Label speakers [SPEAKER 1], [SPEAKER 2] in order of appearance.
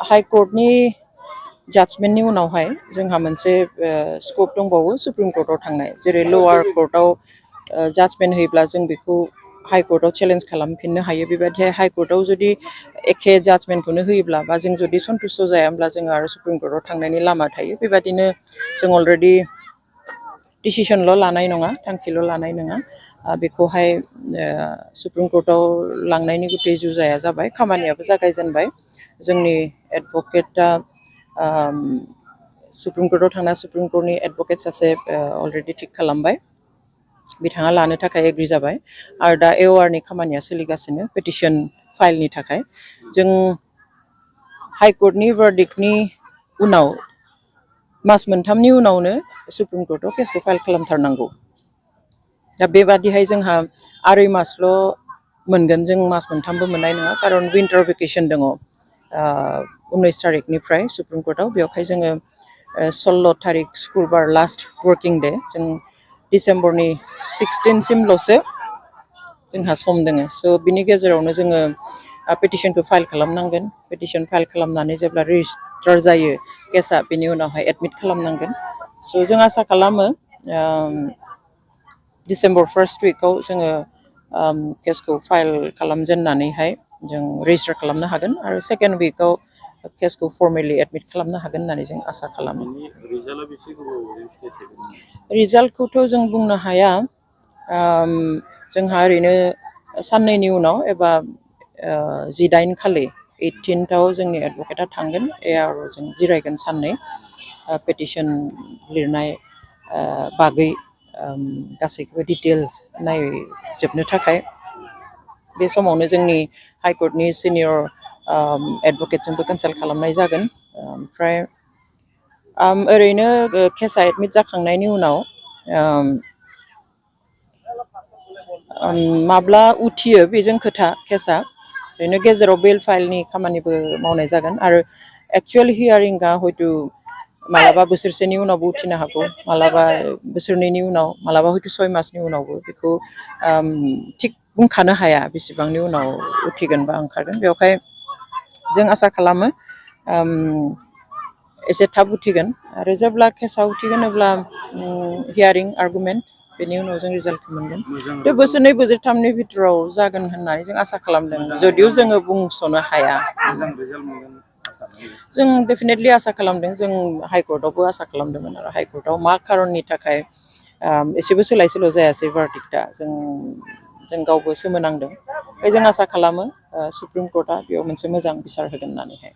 [SPEAKER 1] high कोर्टनि जाजमेन्टनि उनावहाय जोंहा मोनसे स्कोप दंबावो सुप्रिम कोर्टआव थांनाय जेरै लवार कोर्टआव जाजमेन्ट होयोब्ला जों बेखौ हाई कोर्टआव चेलेन्ज खालामफिननो हायो बेबायदि हाई कोर्टआव जुदि एखे जाजमेन्टखौनो होयोब्ला बा जों जुदि सन्तुष्ट जायाब्ला जों आरो सुप्रिम कोर्टआव थांनायनि लामा थायो बेबायदिनो जों अलरेडि डिसिसनल' लानाय नङा थांखिल' लानाय नङा बेखौहाय सुप्रिम कोर्टआव लांनायनि गुथै जुजाया जाबाय खामानियाबो जागायजेनबाय जोंनि एडभकेटआ सुप्रिम कोर्टआव थांना सुप्रिम कोर्टनि एडभकेट सासे अलरेडि थिक खालामबाय बिथाङा लानो थाखाय एग्रि जाबाय आरो दा एवारनि खामानिया सोलिगासिनो पेटिशन फाइलनि थाखाय जों हाई कोर्टनि भार्डिक्टनि उनाव मास मोनथामनि उनावनो सुप्रिम कोर्टआव केसखौ फाइल खालामथारनांगौ दा बेबादिहाय जोंहा 2.5 मासल' मोनगोन जों मास मोनथामबो मोननाय नङा खारन विन्टार भेकेसन दङ 19 तारिखनिफ्राय सुप्रिम कोर्टआव बेवहाय जोङो 16 तारिख शुक्रबार लास्ट वर्किं डे जों डिसेम्बरनि 16 सिमल'सो जोंहा सम दोङो स' बिनि गेजेरावनो जोङो पेटिशनखौ फाइल खालामनांगोन पेटिशन फाइल खालामनानै जेब्ला रेजिस्टार जायो केसआ बिनि उनावहाय एडमिट खालामनांगोन स' जों आसा खालामो डिसेम्बर फार्स्ट उइकआव जोङो केसखौ फाइल खालामजेननानैहाय जों रेजिस्टार खालामनो हागोन आरो सेकेन्ड उइकआव केसखौ फर्मेलि एडमिट खालामनो हागोन होननानै जों आसा खालामो रिजाल्टखौथ' जों बुंनो हाया जोंहा ओरैनो साननैनि उनाव एबा 19 खालि 18th जोंनि एडभकेटआ थांगोन आरो जों जिरायगोन साननै पेटिशन लिरनाय बागै गासैखौबो डिटेल्स नायजोबनो थाखाय बे समावनो जोंनि हाई कोर्टनि सिनियर एडभकेटजोंबो कनसाल्ट खालामनाय जागोन ओमफ्राय ओरैनो केसआ एडमिट जाखांनायनि उनाव माब्ला उथियो बेजों खोथा केसआ ओरैनो गेजेराव बेल फाइलनि खामानिबो मावनाय जागोन आरो एक्चुवेल हियारिंआ हयथ' मालाबा बोसोरसेनि उनावबो उथिनो हागौ मालाबा बोसोरनैनि उनाव मालाबा हयथ' 6 मासनि उनावबो बेखौ थिग बुंखानो हाया बेसेबांनि उनाव उथिगोन बा ओंखारगोन बेवहाय जों आसा खालामो एसे थाब उथिगोन आरो जेब्ला केसआ उथिगोन अब्ला हियारिं आर्गुमेन्ट बेनि उनाव जों रिजाल्टखौ मोनगोन बे बोसोरनै बोसोरथामनि भितराव जागोन होननानै जों आसा खालामदों जदिव जोङो बुंस'नो हाया जों डेफिनेटलि आसा खालामदों जों हाई कोर्टआवबो आसा खालामदोंमोन आरो हाई कोर्टआव मा खारननि थाखाय एसेबो सोलाय सोल' जायासै भार्डिक्टआ जों गावबो सोमोनांदों जों आसा खालामो सुप्रिम कोर्टआ बेयाव मोनसे मोजां बिसार होगोन होननानैहाय